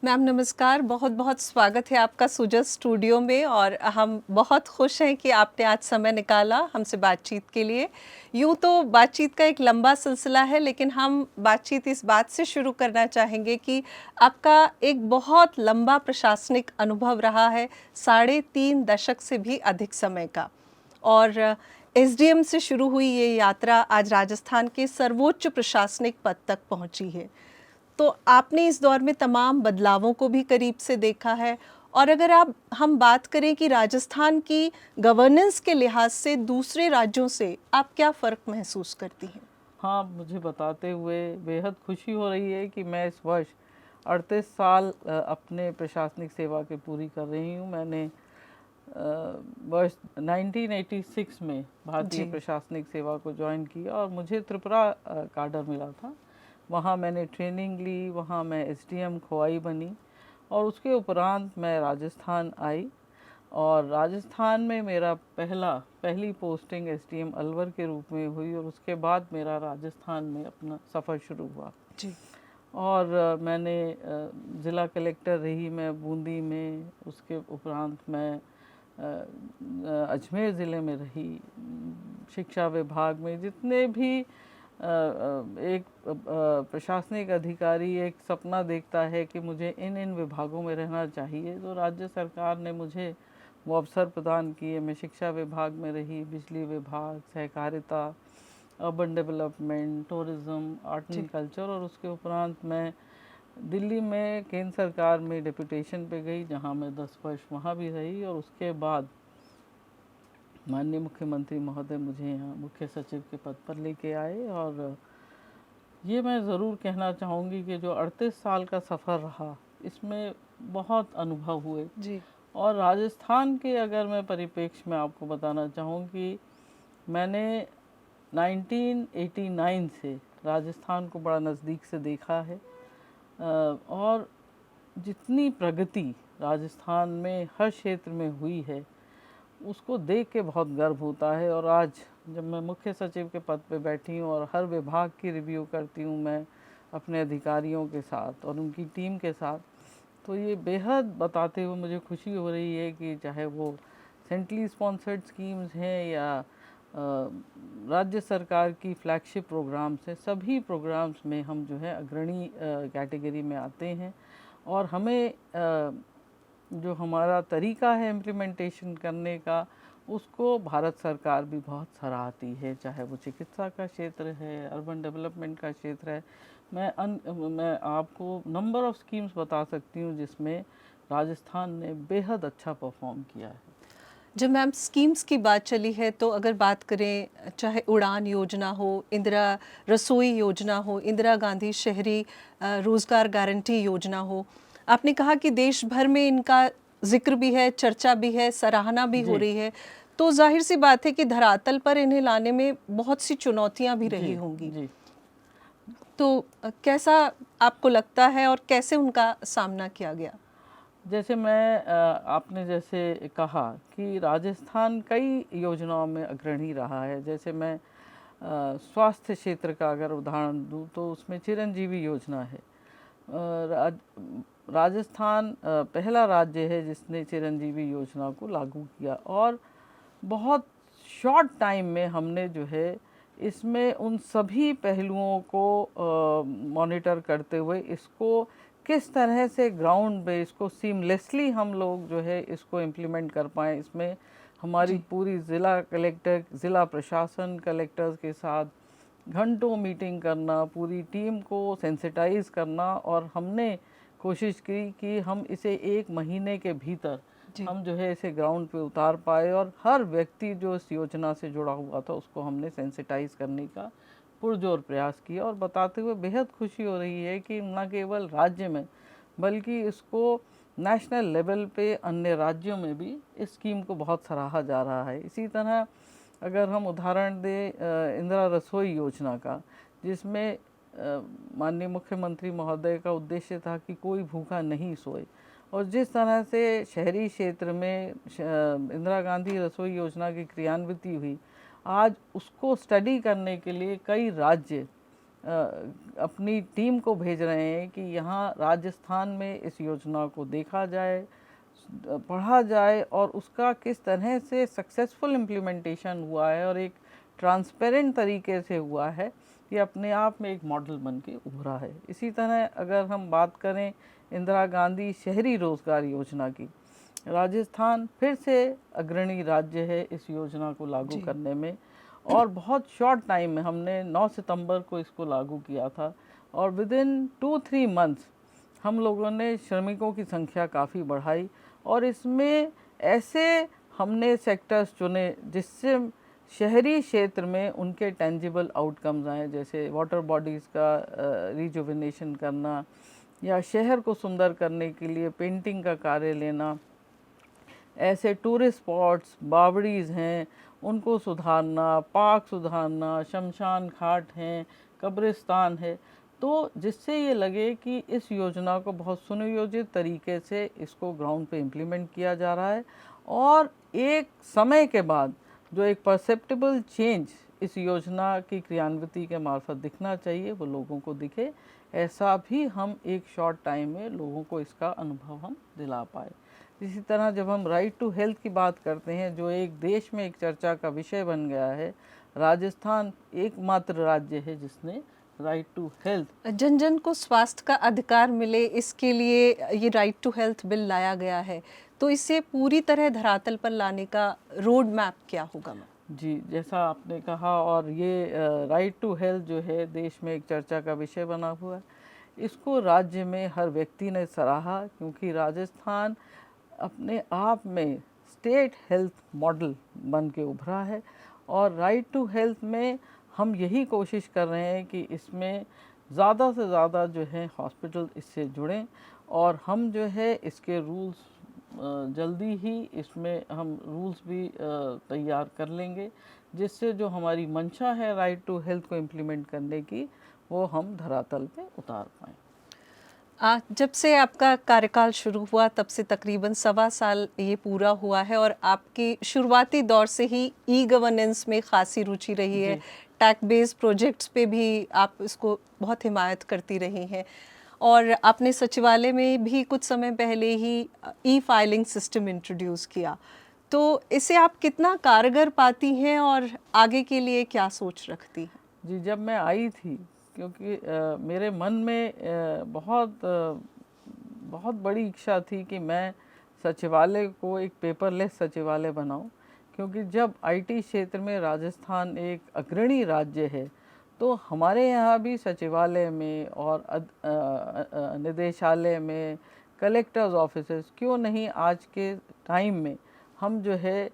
Ma'am नमस्कार, बहुत बहुत स्वागत है आपका सुजा स्टूडियो में। और हम बहुत खुश हैं कि आपने आज समय निकाला हमसे बातचीत के लिए। यूँ तो बातचीत का एक लंबा सिलसिला है, लेकिन हम बातचीत इस बात से शुरू करना चाहेंगे कि आपका एक बहुत लंबा प्रशासनिक अनुभव रहा है, 3.5 दशक से भी अधिक समय का। और एसडीएम से शुरू हुई ये यात्रा आज राजस्थान के सर्वोच्च प्रशासनिक पद तक पहुंची है। तो आपने इस दौर में तमाम बदलावों को भी करीब से देखा है। और अगर हम बात करें कि राजस्थान की गवर्नेंस के लिहाज से दूसरे राज्यों से आप क्या फ़र्क महसूस करती हैं? हाँ, मुझे बताते हुए बेहद खुशी हो रही है कि मैं इस वर्ष 38 साल अपने प्रशासनिक सेवा के पूरी कर रही हूँ। मैंने वर्ष 1986 में भारतीय जी। प्रशासनिक सेवा को ज्वाइन किया और मुझे त्रिपुरा काडर मिला था। वहाँ मैंने ट्रेनिंग ली, वहाँ मैं एसडीएम खोवाई बनी और उसके उपरांत मैं राजस्थान आई और राजस्थान में मेरा पहली पोस्टिंग एसडीएम अलवर के रूप में हुई और उसके बाद मेरा राजस्थान में अपना सफ़र शुरू हुआ। जी। और मैंने ज़िला कलेक्टर रही मैं बूंदी में, उसके उपरांत मैं अजमेर ज़िले में रही। शिक्षा विभाग में जितने भी एक प्रशासनिक अधिकारी एक सपना देखता है कि मुझे इन विभागों में रहना चाहिए, तो राज्य सरकार ने मुझे वो अवसर प्रदान किए। मैं शिक्षा विभाग में रही, बिजली विभाग, सहकारिता, urban development, tourism, art and जी। कल्चर और उसके उपरांत मैं दिल्ली में केंद्र सरकार में डेपुटेशन पे गई, जहाँ मैं 10 वर्ष वहाँ भी रही और उसके बाद माननीय मुख्यमंत्री महोदय मुझे यहाँ मुख्य सचिव के पद पर लेके आए। और ये मैं ज़रूर कहना चाहूँगी कि जो 38 साल का सफ़र रहा, इसमें बहुत अनुभव हुए। जी। और राजस्थान के अगर मैं परिप्रेक्ष्य में आपको बताना चाहूँ कि मैंने 1989 से राजस्थान को बड़ा नज़दीक से देखा है और जितनी प्रगति राजस्थान में हर क्षेत्र में हुई है, उसको देख के बहुत गर्व होता है। और आज जब मैं मुख्य सचिव के पद पे बैठी हूँ और हर विभाग की रिव्यू करती हूँ मैं अपने अधिकारियों के साथ और उनकी टीम के साथ, तो ये बेहद बताते हुए मुझे खुशी हो रही है कि चाहे वो सेंट्रली स्पॉन्सर्ड स्कीम्स हैं या राज्य सरकार की फ्लैगशिप प्रोग्राम्स हैं, सभी प्रोग्राम्स में हम जो है अग्रणी कैटेगरी में आते हैं। और हमें जो हमारा तरीका है इम्प्लीमेंटेशन करने का, उसको भारत सरकार भी बहुत सराहती है, चाहे वो चिकित्सा का क्षेत्र है, अर्बन डेवलपमेंट का क्षेत्र है। मैं आपको नंबर ऑफ़ स्कीम्स बता सकती हूँ जिसमें राजस्थान ने बेहद अच्छा परफॉर्म किया है। जब मैम स्कीम्स की बात चली है, तो अगर बात करें, चाहे उड़ान योजना हो, इंदिरा रसोई योजना हो, इंदिरा गांधी शहरी रोज़गार गारंटी योजना हो, आपने कहा कि देश भर में इनका जिक्र भी है, चर्चा भी है, सराहना भी हो जी रही है। तो जाहिर सी बात है कि धरातल पर इन्हें लाने में बहुत सी चुनौतियां भी जी रही होंगी। जी। तो कैसा आपको लगता है और कैसे उनका सामना किया गया? जैसे आपने जैसे कहा कि राजस्थान कई योजनाओं में अग्रणी रहा है। जैसे मैं स्वास्थ्य क्षेत्र का अगर उदाहरण दूं तो उसमें चिरंजीवी योजना है। राजस्थान पहला राज्य है जिसने चिरंजीवी योजना को लागू किया और बहुत शॉर्ट टाइम में हमने जो है इसमें उन सभी पहलुओं को मॉनिटर करते हुए इसको किस तरह से ग्राउंड पे इसको सीमलेसली हम लोग जो है इसको इम्प्लीमेंट कर पाएँ। इसमें हमारी जी। पूरी ज़िला कलेक्टर, ज़िला प्रशासन, कलेक्टर्स के साथ घंटों मीटिंग करना, पूरी टीम को सेंसिटाइज करना और हमने कोशिश की कि हम इसे 1 महीने के भीतर जी। हम जो है इसे ग्राउंड पे उतार पाए और हर व्यक्ति जो इस योजना से जुड़ा हुआ था उसको हमने सेंसिटाइज करने का पुरजोर प्रयास किया। और बताते हुए बेहद खुशी हो रही है कि न केवल राज्य में बल्कि इसको नेशनल लेवल पे अन्य राज्यों में भी इस स्कीम को बहुत सराहा जा रहा है। इसी तरह अगर हम उदाहरण दें इंदिरा रसोई योजना का, जिसमें माननीय मुख्यमंत्री महोदय का उद्देश्य था कि कोई भूखा नहीं सोए, और जिस तरह से शहरी क्षेत्र में इंदिरा गांधी रसोई योजना की क्रियान्विति हुई, आज उसको स्टडी करने के लिए कई राज्य अपनी टीम को भेज रहे हैं कि यहाँ राजस्थान में इस योजना को देखा जाए, पढ़ा जाए और उसका किस तरह से सक्सेसफुल इम्प्लीमेंटेशन हुआ है और एक ट्रांसपेरेंट तरीके से हुआ है, ये अपने आप में एक मॉडल बन के उभरा है। इसी तरह अगर हम बात करें इंदिरा गांधी शहरी रोजगार योजना की, राजस्थान फिर से अग्रणी राज्य है इस योजना को लागू करने में, और बहुत शॉर्ट टाइम में हमने 9 सितंबर को इसको लागू किया था और विद इन 2-3 मंथ्स हम लोगों ने श्रमिकों की संख्या काफ़ी बढ़ाई और इसमें ऐसे हमने सेक्टर्स चुने जिससे शहरी क्षेत्र में उनके टेंजिबल आउटकम्स आए, जैसे वाटर बॉडीज़ का रिजुविनेशन करना या शहर को सुंदर करने के लिए पेंटिंग का कार्य लेना, ऐसे टूरिस्ट स्पॉट्स बावड़ीज़ हैं उनको सुधारना, पार्क सुधारना, शमशान घाट हैं, कब्रिस्तान है, तो जिससे ये लगे कि इस योजना को बहुत सुनियोजित तरीके से इसको ग्राउंड पे इम्प्लीमेंट किया जा रहा है और एक समय के बाद जो एक परसेप्टेबल चेंज इस योजना की क्रियान्विति के मार्फत दिखना चाहिए वो लोगों को दिखे, ऐसा भी हम एक शॉर्ट टाइम में लोगों को इसका अनुभव हम दिला पाए। इसी तरह जब हम राइट टू हेल्थ की बात करते हैं, जो एक देश में एक चर्चा का विषय बन गया है, राजस्थान एकमात्र राज्य है जिसने राइट टू हेल्थ, जन जन को स्वास्थ्य का अधिकार मिले, इसके लिए ये राइट टू हेल्थ बिल लाया गया है। तो इसे पूरी तरह धरातल पर लाने का रोड मैप क्या होगा मैम? जी, जैसा आपने कहा, और ये राइट टू हेल्थ जो है देश में एक चर्चा का विषय बना हुआ है, इसको राज्य में हर व्यक्ति ने सराहा क्योंकि राजस्थान अपने आप में स्टेट हेल्थ मॉडल बन के उभरा है और राइट टू हेल्थ में हम यही कोशिश कर रहे हैं कि इसमें ज़्यादा से ज़्यादा जो है हॉस्पिटल इससे जुड़ें और हम जो है इसके रूल्स जल्दी ही इसमें हम रूल्स भी तैयार कर लेंगे, जिससे जो हमारी मंशा है राइट टू हेल्थ को इम्प्लीमेंट करने की वो हम धरातल पे उतार पाएँ। जब से आपका कार्यकाल शुरू हुआ तब से तकरीबन 1.25 साल ये पूरा हुआ है और आपकी शुरुआती दौर से ही ई गवर्नेंस में खासी रुचि रही है, टैग बेस्ड प्रोजेक्ट्स पे भी आप इसको बहुत हिमायत करती रही हैं और आपने सचिवालय में भी कुछ समय पहले ही ई फाइलिंग सिस्टम इंट्रोड्यूस किया। तो इसे आप कितना कारगर पाती हैं और आगे के लिए क्या सोच रखती हैं? जी, जब मैं आई थी, क्योंकि मेरे मन में बहुत बड़ी इच्छा थी कि मैं सचिवालय को एक पेपरलेस सचिवालय बनाऊं, क्योंकि जब आईटी क्षेत्र में राजस्थान एक अग्रणी राज्य है तो हमारे यहाँ भी सचिवालय में और निदेशालय में, कलेक्टर्स ऑफिसेस, क्यों नहीं आज के टाइम में हम जो है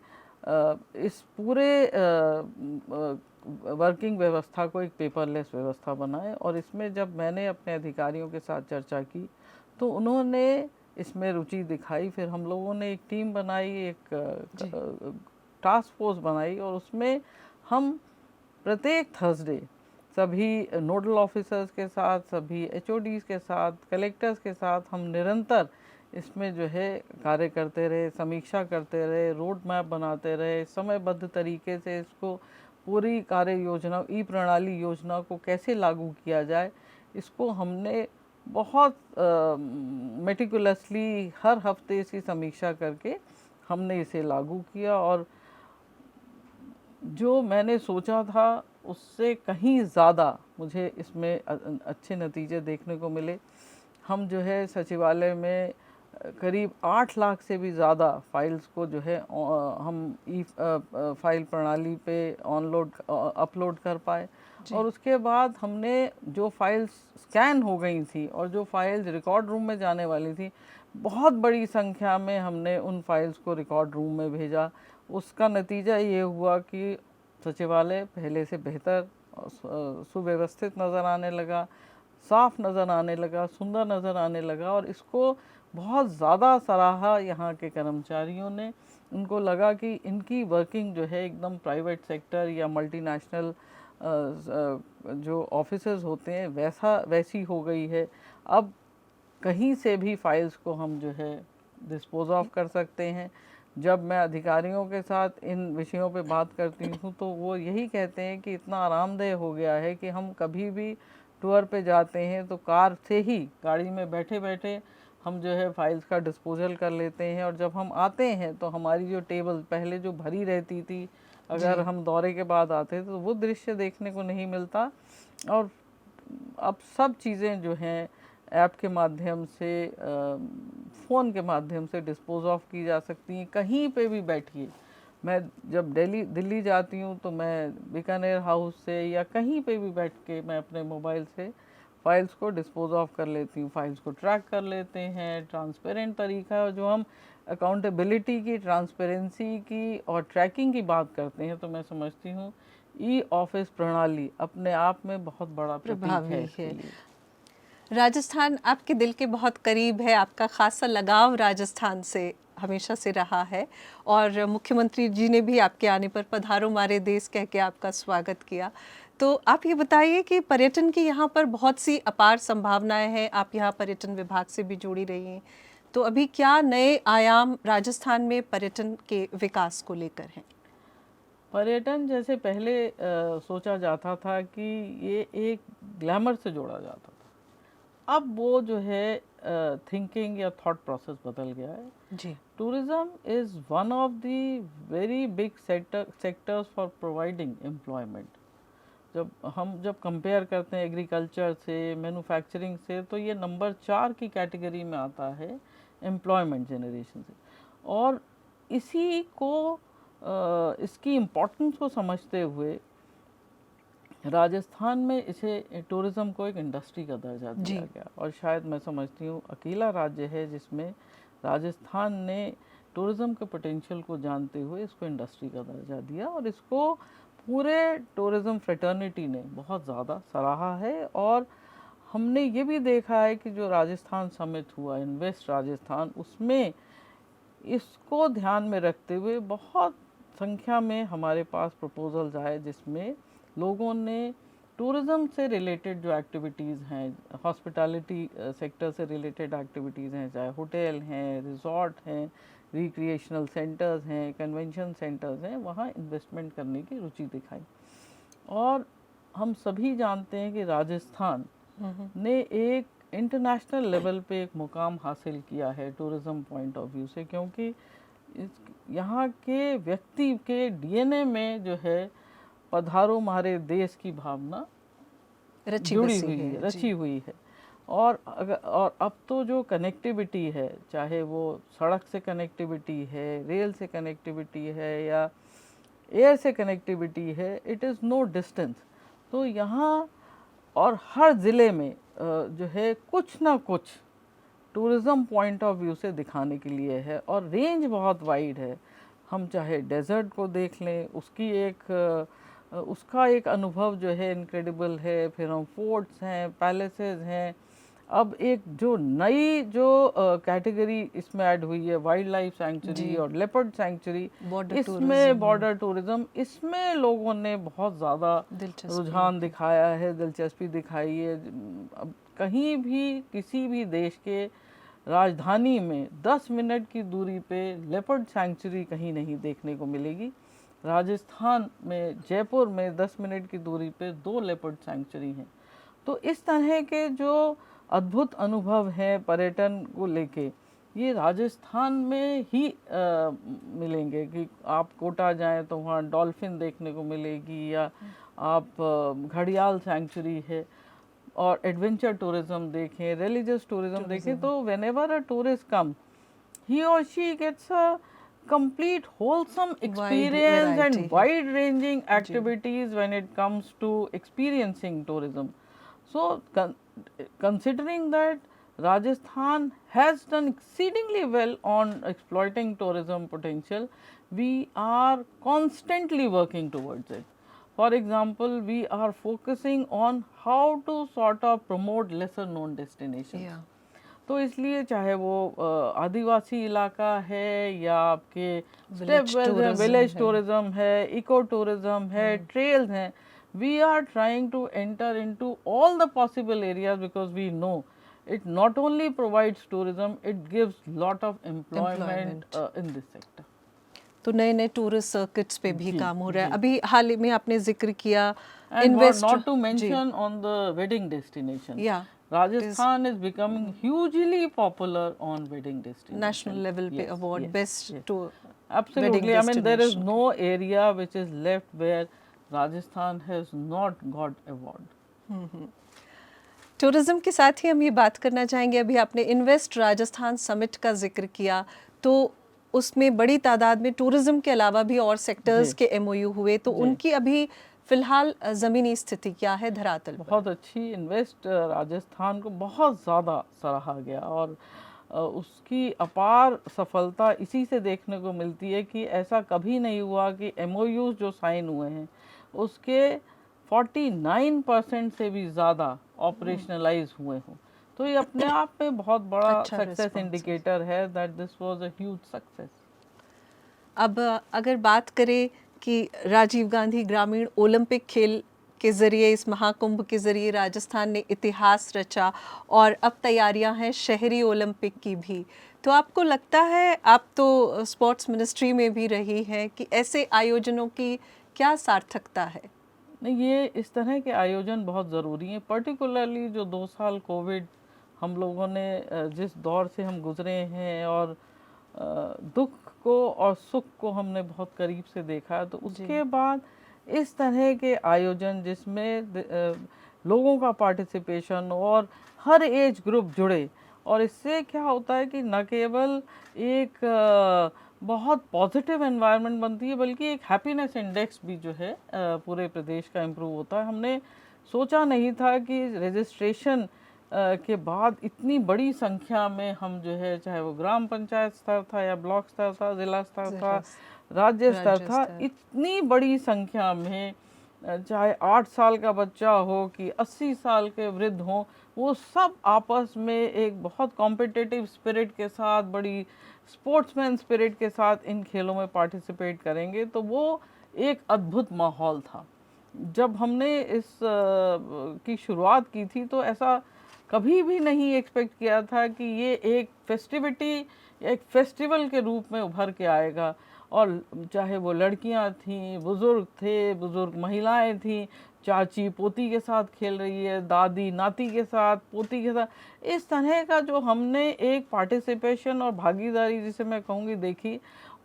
इस पूरे वर्किंग व्यवस्था को एक पेपरलेस व्यवस्था बनाए। और इसमें जब मैंने अपने अधिकारियों के साथ चर्चा की तो उन्होंने इसमें रुचि दिखाई। फिर हम लोगों ने एक टीम बनाई, एक टास्क फोर्स बनाई और उसमें हम प्रत्येक थर्सडे सभी नोडल ऑफिसर्स के साथ, सभी एचओडीज के साथ, कलेक्टर्स के साथ हम निरंतर इसमें जो है कार्य करते रहे, समीक्षा करते रहे, रोड मैप बनाते रहे, समयबद्ध तरीके से इसको पूरी कार्य योजना, ई प्रणाली योजना को कैसे लागू किया जाए, इसको हमने बहुत मेटिकुलसली हर हफ्ते इसकी समीक्षा करके हमने इसे लागू किया और जो मैंने सोचा था उससे कहीं ज़्यादा मुझे इसमें अच्छे नतीजे देखने को मिले। हम जो है सचिवालय में करीब 8 लाख से भी ज़्यादा फाइल्स को जो है हम ई फाइल प्रणाली पे अपलोड कर पाए और उसके बाद हमने जो फाइल्स स्कैन हो गई थी और जो फाइल्स रिकॉर्ड रूम में जाने वाली थी, बहुत बड़ी संख्या में हमने उन फाइल्स को रिकॉर्ड रूम में भेजा। उसका नतीजा ये हुआ कि सचिवालय पहले से बेहतर सुव्यवस्थित नज़र आने लगा, साफ नज़र आने लगा, सुंदर नज़र आने लगा और इसको बहुत ज़्यादा सराहा यहाँ के कर्मचारियों ने। उनको लगा कि इनकी वर्किंग जो है एकदम प्राइवेट सेक्टर या मल्टीनेशनल जो ऑफिसेज होते हैं वैसी हो गई है। अब कहीं से भी फाइल्स को हम जो है डिस्पोज ऑफ कर सकते हैं। जब मैं अधिकारियों के साथ इन विषयों पे बात करती हूँ तो वो यही कहते हैं कि इतना आरामदेह हो गया है कि हम कभी भी टूर पे जाते हैं तो कार से ही, गाड़ी में बैठे बैठे हम जो है फाइल्स का डिस्पोजल कर लेते हैं, और जब हम आते हैं तो हमारी जो टेबल पहले जो भरी रहती थी, अगर हम दौरे के बाद आते तो वो दृश्य देखने को नहीं मिलता। और अब सब चीज़ें जो हैं ऐप के माध्यम से, फ़ोन के माध्यम से डिस्पोज ऑफ की जा सकती हैं। कहीं पे भी बैठिए, मैं जब दिल्ली जाती हूँ तो मैं बीकानेर हाउस से या कहीं पे भी बैठ के मैं अपने मोबाइल से फाइल्स को डिस्पोज ऑफ कर लेती हूँ, फाइल्स को ट्रैक कर लेते हैं। ट्रांसपेरेंट तरीका है, जो हम अकाउंटेबिलिटी की, ट्रांसपेरेंसी की और ट्रैकिंग की बात करते हैं, तो मैं समझती हूँ ई ऑफिस प्रणाली अपने आप में बहुत बड़ा प्रतीक है प्रभावी इसके है। लिए। राजस्थान आपके दिल के बहुत करीब है, आपका खासा लगाव राजस्थान से हमेशा से रहा है, और मुख्यमंत्री जी ने भी आपके आने पर पधारो मारे देश कह के आपका स्वागत किया। तो आप ये बताइए कि पर्यटन की यहाँ पर बहुत सी अपार संभावनाएं हैं, आप यहाँ पर्यटन विभाग से भी जुड़ी रही हैं, तो अभी क्या नए आयाम राजस्थान में पर्यटन के विकास को लेकर हैं? पर्यटन जैसे पहले सोचा जाता था कि ये एक ग्लैमर से जोड़ा जाता था, अब वो जो है थिंकिंग या थॉट प्रोसेस बदल गया है। जी। Tourism is one of the very big sectors for providing employment. जब कंपेयर करते हैं एग्रीकल्चर से, मैन्युफैक्चरिंग से, तो ये नंबर 4 की कैटेगरी में आता है एम्प्लॉयमेंट जनरेशन से। और इसी को इसकी इम्पोर्टेंस को समझते हुए राजस्थान में इसे टूरिज़्म को एक इंडस्ट्री का दर्जा दिया गया, और शायद मैं समझती हूँ अकेला राज्य है जिसमें राजस्थान ने टूरिज़्म के पोटेंशियल को जानते हुए इसको इंडस्ट्री का दर्जा दिया, और इसको पूरे टूरिज़्म फ्रेटर्निटी ने बहुत ज़्यादा सराहा है। और हमने ये भी देखा है कि जो राजस्थान समिट हुआ, इन्वेस्ट राजस्थान, उसमें इसको ध्यान में रखते हुए बहुत संख्या में हमारे पास प्रपोजल्स आए, जिसमें लोगों ने टूरिज़्म से रिलेटेड जो एक्टिविटीज़ हैं, हॉस्पिटैलिटी सेक्टर से रिलेटेड एक्टिविटीज़ हैं, चाहे होटल हैं, रिजॉर्ट हैं, रिक्रिएशनल सेंटर्स हैं, कन्वेंशन सेंटर्स हैं, वहाँ इन्वेस्टमेंट करने की रुचि दिखाई। और हम सभी जानते हैं कि राजस्थान ने एक इंटरनेशनल लेवल पे एक मुकाम हासिल किया है टूरिज़्म पॉइंट ऑफ व्यू से, क्योंकि यहाँ के व्यक्ति के डीएनए में जो है पधारो मारे देश की भावना जुड़ी हुई है, रची हुई है। और अब तो जो कनेक्टिविटी है, चाहे वो सड़क से कनेक्टिविटी है, रेल से कनेक्टिविटी है या एयर से कनेक्टिविटी है, इट इज़ नो डिस्टेंस। तो यहाँ और हर ज़िले में जो है कुछ ना कुछ टूरिज़्म पॉइंट ऑफ व्यू से दिखाने के लिए है, और रेंज बहुत वाइड है। हम चाहे डेजर्ट को देख लें, उसका एक अनुभव जो है इनक्रेडिबल है। फिर हम फोर्ट्स हैं, पैलेसेस हैं। अब एक जो नई जो कैटेगरी इसमें ऐड हुई है, वाइल्ड लाइफ सैंक्चुरी और लेपर्ड सैंक्चुरी, इसमें बॉर्डर टूरिज्म, इसमें लोगों ने बहुत ज़्यादा रुझान दिखाया है, दिलचस्पी दिखाई है। अब कहीं भी किसी भी देश के राजधानी में 10 मिनट की दूरी पे लेपर्ड सैंक्चुरी कहीं नहीं देखने को मिलेगी। राजस्थान में जयपुर में 10 मिनट की दूरी पे 2 लेपर्ड सैंक्चुरी हैं। तो इस तरह के जो अद्भुत अनुभव हैं पर्यटन को लेके, ये राजस्थान में ही मिलेंगे। कि आप कोटा जाएं तो वहाँ डॉल्फिन देखने को मिलेगी, या आप घड़ियाल सैंक्चुरी है, और एडवेंचर टूरिज्म देखें, रिलीजियस टूरिज्म देखें, तो whenever a tourist come, he or she gets a complete wholesome experience and wide ranging activities when it comes to experiencing tourism. So considering that Rajasthan has done exceedingly well on exploiting tourism potential, we are constantly working towards it. For example, we are focusing on how to sort of promote lesser known destinations. तो इसलिए चाहे वो आदिवासी इलाका है या आपके village tourism है, eco tourism है, ट्रेल्स हैं, we are trying to enter into all the possible areas, because we know it not only provides tourism, it gives lot of employment in this sector. तो नए नए tourist circuits पे भी जी, काम हो रहा है। जी। अभी हाल ही में आपने जिक्र किया And इन्वेस्ट not to जी mention on the wedding destination, या it is Rajasthan is becoming hugely popular on wedding national destination. Level पे Yes, award yes, best yes. To wedding Absolutely. I mean, there is destination. no area which is left where Rajasthan has not got award. Tourism के साथ ही हम ये बात करना चाहेंगे, अभी आपने इन्वेस्ट राजस्थान समिट का जिक्र किया, तो उसमें बड़ी तादाद में टूरिज्म के अलावा भी और सेक्टर्स जी, के एमओयू हुए, तो जी। उनकी अभी फिलहाल ज़मीनी स्थिति क्या है धरातल पर? बहुत अच्छी। इन्वेस्ट राजस्थान को बहुत ज़्यादा सराहा गया और उसकी अपार सफलता इसी से देखने को मिलती है कि ऐसा कभी नहीं हुआ कि एमओयूज जो साइन हुए हैं उसके 49% से भी ज़्यादा ऑपरेशनलाइज हुए हों। तो ये अपने आप में बहुत बड़ा अच्छा सक्सेस response है। इंडिकेटर है that this was a huge success. अब अगर बात करें कि राजीव गांधी ग्रामीण ओलंपिक खेल के ज़रिए, इस महाकुंभ के ज़रिए राजस्थान ने इतिहास रचा और अब तैयारियां हैं शहरी ओलंपिक की भी, तो आपको लगता है, आप तो स्पोर्ट्स मिनिस्ट्री में भी रही हैं, कि ऐसे आयोजनों की क्या सार्थकता है? नहीं, ये इस तरह के आयोजन बहुत ज़रूरी हैं, पर्टिकुलरली जो 2 साल कोविड हम लोगों ने जिस दौर से हम गुजरे हैं और दुख को और सुख को हमने बहुत करीब से देखा है, तो उसके बाद इस तरह के आयोजन जिसमें लोगों का पार्टिसिपेशन और हर एज ग्रुप जुड़े, और इससे क्या होता है कि न केवल एक बहुत पॉजिटिव एनवायरनमेंट बनती है बल्कि एक हैप्पीनेस इंडेक्स भी जो है पूरे प्रदेश का इम्प्रूव होता है। हमने सोचा नहीं था कि रजिस्ट्रेशन के बाद इतनी बड़ी संख्या में हम जो है, चाहे वो ग्राम पंचायत स्तर था या ब्लॉक स्तर था, ज़िला स्तर था, राज्य स्तर था, इतनी बड़ी संख्या में चाहे 8 साल का बच्चा हो कि 80 साल के वृद्ध हों, वो सब आपस में एक बहुत कॉम्पिटिटिव स्पिरिट के साथ, बड़ी स्पोर्ट्समैन स्पिरिट के साथ इन खेलों में पार्टिसिपेट करेंगे। तो वो एक अद्भुत माहौल था। जब हमने इस की शुरुआत की थी तो ऐसा कभी भी नहीं एक्सपेक्ट किया था कि ये एक फेस्टिविटी, एक फेस्टिवल के रूप में उभर के आएगा, और चाहे वो लड़कियां थीं, बुज़ुर्ग थे, बुज़ुर्ग महिलाएं थीं, चाची पोती के साथ खेल रही है, दादी नाती के साथ, पोती के साथ, इस तरह का जो हमने एक पार्टिसिपेशन और भागीदारी जिसे मैं कहूँगी देखी,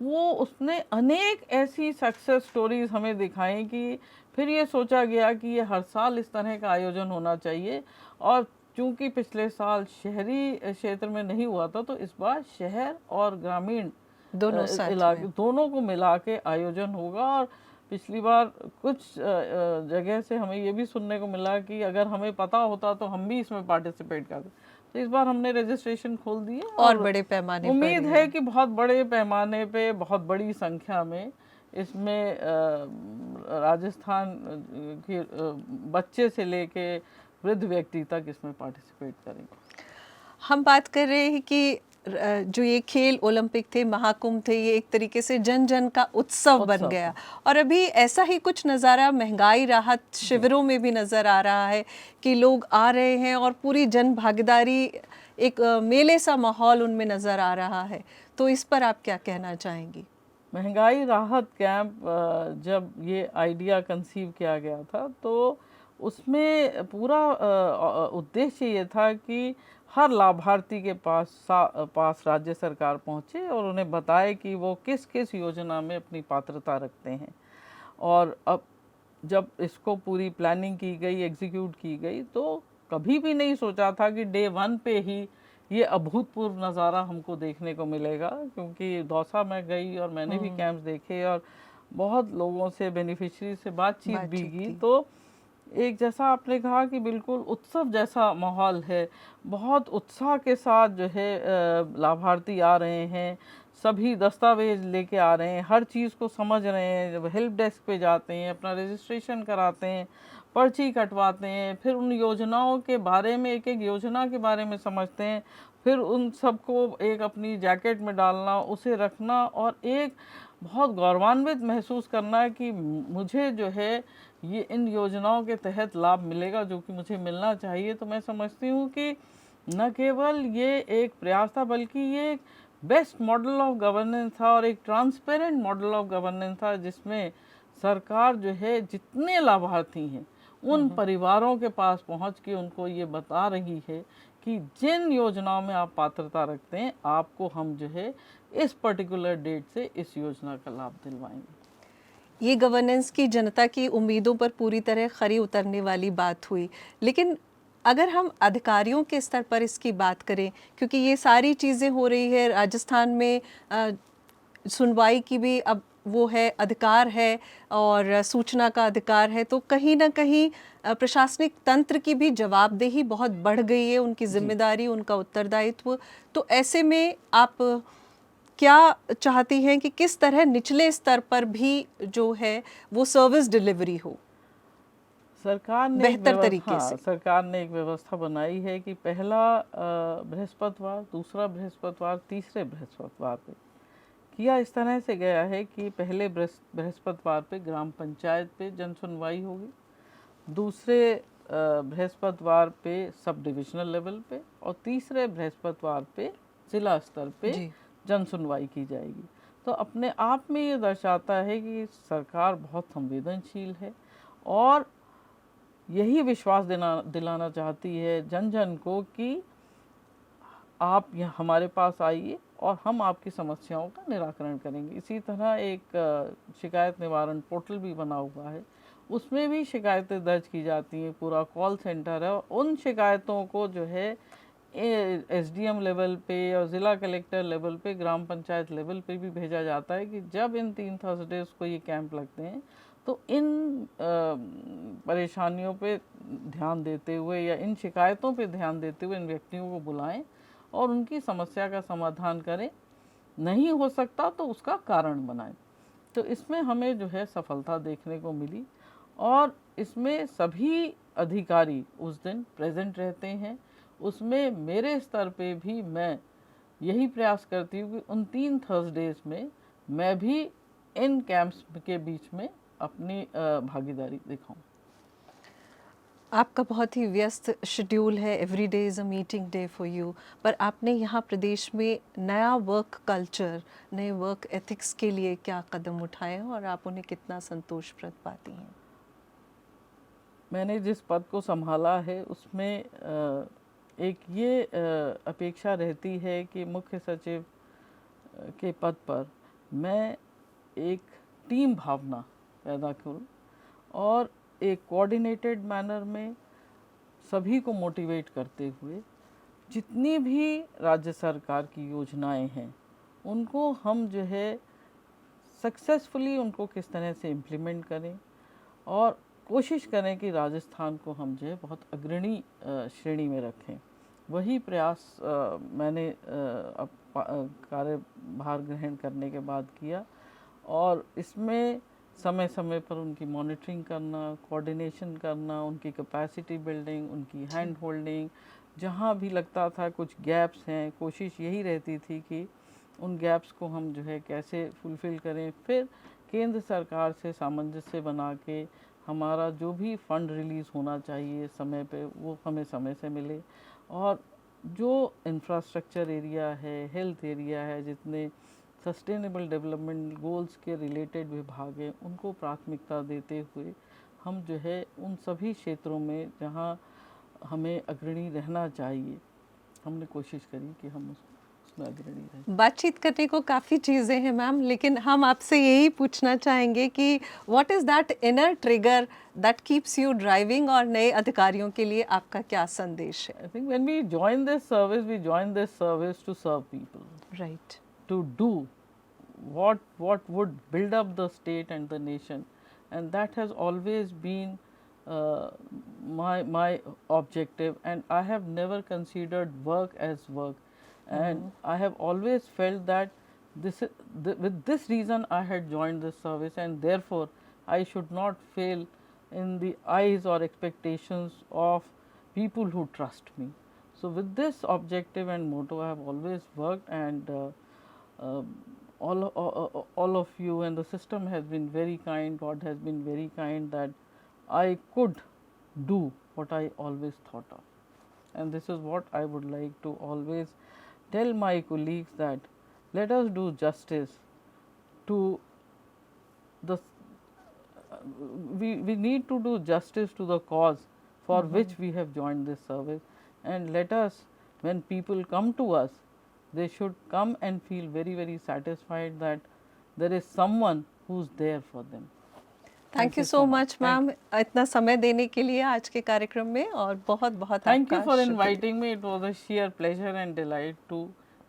वो उसने अनेक ऐसी सक्सेस स्टोरीज हमें दिखाई कि फिर ये सोचा गया कि ये हर साल इस तरह का आयोजन होना चाहिए। और चूंकि पिछले साल शहरी क्षेत्र में नहीं हुआ था, तो इस बार शहर और ग्रामीण दोनों साथ इलाके में। दोनों को मिला के आयोजन होगा। और पिछली बार कुछ जगह से हमें ये भी सुनने को मिला कि अगर हमें पता होता तो हम भी इसमें पार्टिसिपेट करते। तो इस बार हमने रजिस्ट्रेशन खोल दिए और बड़े पैमाने पर उम्मीद ही है कि बहुत बड़े पैमाने पे, बहुत बड़ी संख्या में इसमें राजस्थान के बच्चे से लेके वृद्ध व्यक्ति तक इसमें पार्टिसिपेट करेंगे। हम बात कर रहे हैं कि जो ये खेल ओलंपिक थे, महाकुंभ थे, ये एक तरीके से जन जन का उत्सव बन गया, और अभी ऐसा ही कुछ नज़ारा महंगाई राहत शिविरों में भी नज़र आ रहा है कि लोग आ रहे हैं और पूरी जन भागीदारी, एक मेले सा माहौल उनमें नज़र आ रहा है। तो इस पर आप क्या कहना चाहेंगी? महंगाई राहत कैंप जब ये आइडिया कंसीव किया गया था, तो उसमें पूरा उद्देश्य ये था कि हर लाभार्थी के पास राज्य सरकार पहुंचे और उन्हें बताए कि वो किस किस योजना में अपनी पात्रता रखते हैं। और अब जब इसको पूरी प्लानिंग की गई, एग्जीक्यूट की गई, तो कभी भी नहीं सोचा था कि डे 1 पे ही ये अभूतपूर्व नज़ारा हमको देखने को मिलेगा। क्योंकि दौसा में गई और मैंने भी कैंप्स देखे और बहुत लोगों से, बेनिफिशरी से बातचीत भी की, तो एक जैसा आपने कहा कि बिल्कुल उत्सव जैसा माहौल है। बहुत उत्साह के साथ जो है लाभार्थी आ रहे हैं, सभी दस्तावेज लेके आ रहे हैं, हर चीज़ को समझ रहे हैं। जब हेल्प डेस्क पे जाते हैं, अपना रजिस्ट्रेशन कराते हैं, पर्ची कटवाते हैं, फिर उन योजनाओं के बारे में, एक एक योजना के बारे में समझते हैं, फिर उन सबको एक अपनी जैकेट में डालना, उसे रखना और एक बहुत गौरवान्वित महसूस करना है कि मुझे जो है ये इन योजनाओं के तहत लाभ मिलेगा जो कि मुझे मिलना चाहिए। तो मैं समझती हूँ कि न केवल ये एक प्रयास था बल्कि ये एक बेस्ट मॉडल ऑफ गवर्नेंस था और एक ट्रांसपेरेंट मॉडल ऑफ गवर्नेंस था, जिसमें सरकार जो है जितने लाभार्थी हैं उन परिवारों के पास पहुंच के उनको ये बता रही है कि जिन योजनाओं में आप पात्रता रखते हैं आपको हम जो है इस पर्टिकुलर डेट से इस योजना का लाभ दिलवाएंगे। ये गवर्नेंस की जनता की उम्मीदों पर पूरी तरह खरी उतरने वाली बात हुई। लेकिन अगर हम अधिकारियों के स्तर पर इसकी बात करें, क्योंकि ये सारी चीज़ें हो रही है राजस्थान में, सुनवाई की भी अब वो है, अधिकार है और सूचना का अधिकार है, तो कहीं ना कहीं प्रशासनिक तंत्र की भी जवाबदेही बहुत बढ़ गई है, उनकी जिम्मेदारी, उनका उत्तरदायित्व। तो ऐसे में आप क्या चाहती हैं कि किस तरह निचले स्तर पर भी जो है वो सर्विस डिलीवरी हो सरकार ने बेहतर तरीके से? सरकार ने एक व्यवस्था बनाई है कि पहला बृहस्पतिवार, दूसरा बृहस्पतिवार, तीसरे बृहस्पतिवार पे किया इस तरह से गया है कि पहले बृहस्पतिवार पे ग्राम पंचायत पे जन सुनवाई होगी, दूसरे बृहस्पतिवार पे सब डिविजनल लेवल पे और तीसरे बृहस्पतिवार पे जिला स्तर पे जन सुनवाई की जाएगी। तो अपने आप में ये दर्शाता है कि सरकार बहुत संवेदनशील है और यही विश्वास दिलाना चाहती है जन जन को कि आप यहाँ हमारे पास आइए और हम आपकी समस्याओं का निराकरण करेंगे। इसी तरह एक शिकायत निवारण पोर्टल भी बना हुआ है, उसमें भी शिकायतें दर्ज की जाती हैं, पूरा कॉल सेंटर है और उन शिकायतों को जो है एसडीएम लेवल पे और ज़िला कलेक्टर लेवल पे, ग्राम पंचायत लेवल पे भी भेजा जाता है कि जब इन 3 थर्सडेज को ये कैंप लगते हैं तो इन परेशानियों पे ध्यान देते हुए या इन शिकायतों पे ध्यान देते हुए इन व्यक्तियों को बुलाएं और उनकी समस्या का समाधान करें। नहीं हो सकता तो उसका कारण बनाएं। तो इसमें हमें जो है सफलता देखने को मिली और इसमें सभी अधिकारी उस दिन प्रेजेंट रहते हैं। उसमें मेरे स्तर पे भी मैं यही प्रयास करती हूँ कि उन 3 थर्सडेज में मैं भी इन कैंप्स के बीच में अपनी भागीदारी दिखाऊं। आपका बहुत ही व्यस्त शेड्यूल है, every day is a meeting day for you, पर आपने यहाँ प्रदेश में नया वर्क कल्चर, नए वर्क एथिक्स के लिए क्या कदम उठाए हैं और आप उन्हें कितना संतोषप्रद पाती हैं? मैंने जिस पद को संभाला है उसमें एक ये अपेक्षा रहती है कि मुख्य सचिव के पद पर मैं एक टीम भावना पैदा करूं और एक कोऑर्डिनेटेड मैनर में सभी को मोटिवेट करते हुए जितनी भी राज्य सरकार की योजनाएं हैं उनको हम जो है सक्सेसफुली उनको किस तरह से इम्प्लीमेंट करें और कोशिश करें कि राजस्थान को हम जो है बहुत अग्रणी श्रेणी में रखें। वही प्रयास मैंने कार्यभार ग्रहण करने के बाद किया और इसमें समय समय पर उनकी मॉनिटरिंग करना, कोऑर्डिनेशन करना, उनकी कैपेसिटी बिल्डिंग, उनकी हैंड होल्डिंग, जहाँ भी लगता था कुछ गैप्स हैं, कोशिश यही रहती थी कि उन गैप्स को हम जो है कैसे फुलफ़िल करें। फिर केंद्र सरकार से सामंजस्य बना के हमारा जो भी फंड रिलीज़ होना चाहिए समय पे वो हमें समय से मिले और जो इंफ्रास्ट्रक्चर एरिया है, हेल्थ एरिया है, जितने सस्टेनेबल डेवलपमेंट गोल्स के रिलेटेड विभाग हैं उनको प्राथमिकता देते हुए हम जो है उन सभी क्षेत्रों में जहाँ हमें अग्रणी रहना चाहिए हमने कोशिश करी कि हम उसमें अग्रणी रहें। बातचीत करने को काफ़ी चीज़ें हैं मैम, लेकिन हम आपसे यही पूछना चाहेंगे कि what is that inner trigger that keeps you driving, और नए अधिकारियों के लिए आपका क्या संदेश है? I think when we join this service, we join this service to serve people, right. to do what would build up the state and the nation, and that has always been my objective, and I have never considered work as work, and I have always felt that with this reason I had joined this service, and therefore I should not fail in the eyes or expectations of people who trust me. So with this objective and motto I have always worked, and all of you and the system has been very kind, God has been very kind that I could do what I always thought of. And this is what I would like to always tell my colleagues, that let us do justice to the we need to do justice to the cause for which we have joined this service, and let us, when people come to us, they should come and feel very, very satisfied that there is someone who's there for them. Thank you so much ma'am, इतना समय देने के लिए आज के कार्यक्रम में, और बहुत बहुत Thank you आपका for शुक्रिया। inviting me. It was a sheer pleasure and delight to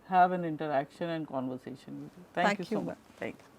have an interaction and conversation with you. Thank Thank you so you. much. Thank you.